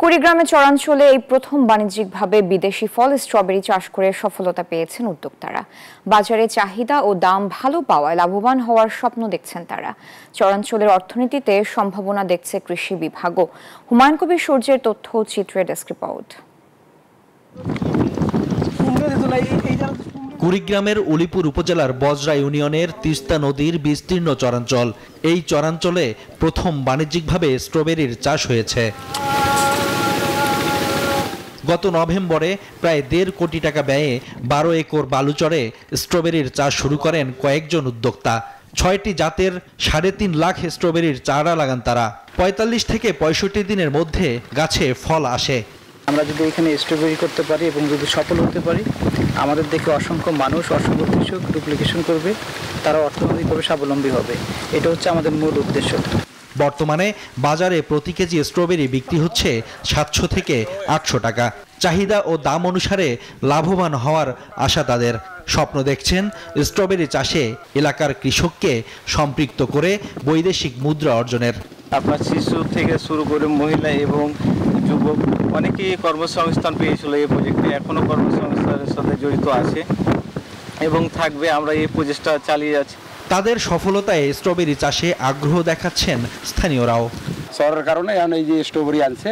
কুড়িগ্রামে চরাঞ্চলে এই প্রথম বাণিজ্যিকভাবে বিদেশি ফল স্ট্রবেরি চাষ করে সফলতা পেয়েছেন উদ্যোক্তারা। বাজারে চাহিদা ও দাম ভালো পাওয়ায় লাভবান হওয়ার স্বপ্ন দেখছেন তারা। চরাঞ্চলের অর্থনীতিতে সম্ভাবনা দেখছে কৃষি বিভাগও। হুমায়ুন কবির সূর্যের তথ্য চিত্রে ডেস্ক রিপোর্ট। কুড়িগ্রামের উলিপুর উপজেলার বজরা ইউনিয়নের তিস্তা নদীর বিস্তীর্ণ চরাঞ্চল। এই চরাঞ্চলে প্রথম বাণিজ্যিকভাবে স্ট্রবেরির চাষ হয়েছে। গত নভেম্বরে প্রায় ১.৫ কোটি টাকা ব্যয়ে ১২ একর বালুচরে স্ট্রবেরির চাষ শুরু করেন কয়েকজন উদ্যোক্তা। ৬টি জাতের ৩.৫ লাখ স্ট্রবেরির চারা লাগান তারা। ৪৫ থেকে ৬৫ দিনের মধ্যে গাছে ফল আসে। আমরা যদি এখানে স্ট্রবেরি করতে পারি এবং যদি সফল হতে পারি, আমাদের দেখে অসংখ্য মানুষ, অসংখ্য কৃষক ডুপ্লিকেশন করবে, তারা অর্থনৈতিকভাবে স্বাবলম্বী হবে। এটা হচ্ছে আমাদের মূল উদ্দেশ্য। বর্তমানে বাজারে প্রতি কেজি স্ট্রবেরি বিক্রি হচ্ছে ৭০০ থেকে ৮০০ টাকা। চাহিদা ও দাম অনুসারে লাভবান হওয়ার আশা তাদের। স্বপ্ন দেখছেন স্ট্রবেরি চাষে এলাকার কৃষককে সম্পৃক্ত করে বৈদেশিক মুদ্রা অর্জনের। আপনার শিশু থেকে শুরু করে মহিলা এবং যুবক অনেকেই কর্মসংস্থান পেয়েছিল এই প্রজেক্টে, এখনও কর্মসংস্থানের সাথে জড়িত আছে এবং থাকবে। আমরা এই প্রচেষ্টা চালিয়ে যাচ্ছি। তাদের সফলতায় স্ট্রবেরি চাষে আগ্রহ দেখাচ্ছেন স্থানীয়রাও। শহরের কারণে এখন এই যে স্ট্রবেরি আনছে,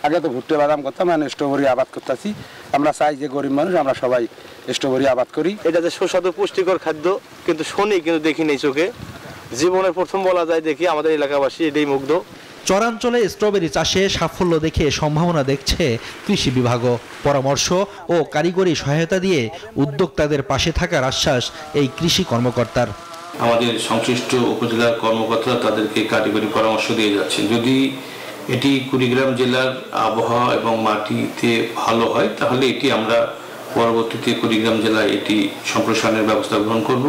আগে তো ভুট্টা বাদাম করতাম, এখন স্ট্রবেরি আবাদ করতেছি। আমরা চাই যে গরিব মানুষ আমরা সবাই স্ট্রবেরি আবাদ করি। এটা যে সুস্বাদু পুষ্টিকর খাদ্য, কিন্তু শুনি কিন্তু দেখি নেই চোখে। জীবনের প্রথম বলা যায় দেখি আমাদের এলাকাবাসী এটাই মুগ্ধ। চরাঞ্চলে স্ট্রবেরি চাষে সাফল্য দেখে সম্ভাবনা দেখছে কৃষি বিভাগও। পরামর্শ ও কারিগরি সহায়তা দিয়ে উদ্যোক্তাদের পাশে থাকার আশ্বাস এই কৃষি কর্মকর্তার। আমাদের সংশ্লিষ্ট উপজেলার কর্মকর্তারা তাদেরকে কারিগরি পরামর্শ দিয়ে যাচ্ছে। যদি এটি কুড়িগ্রাম জেলার আবহাওয়া এবং মাটিতে ভালো হয়, তাহলে এটি আমরা পরবর্তীতে কুড়িগ্রাম জেলায় এটি সম্প্রসারণের ব্যবস্থা গ্রহণ করব।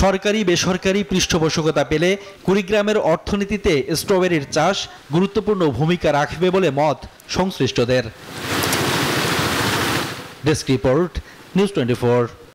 সরকারি বেসরকারি পৃষ্ঠপোষকতা পেলে কুড়িগ্রামের অর্থনীতিতে স্ট্রবেরির চাষ গুরুত্বপূর্ণ ভূমিকা রাখবে বলে মত সংশ্লিষ্টদের। Desk report, news 24।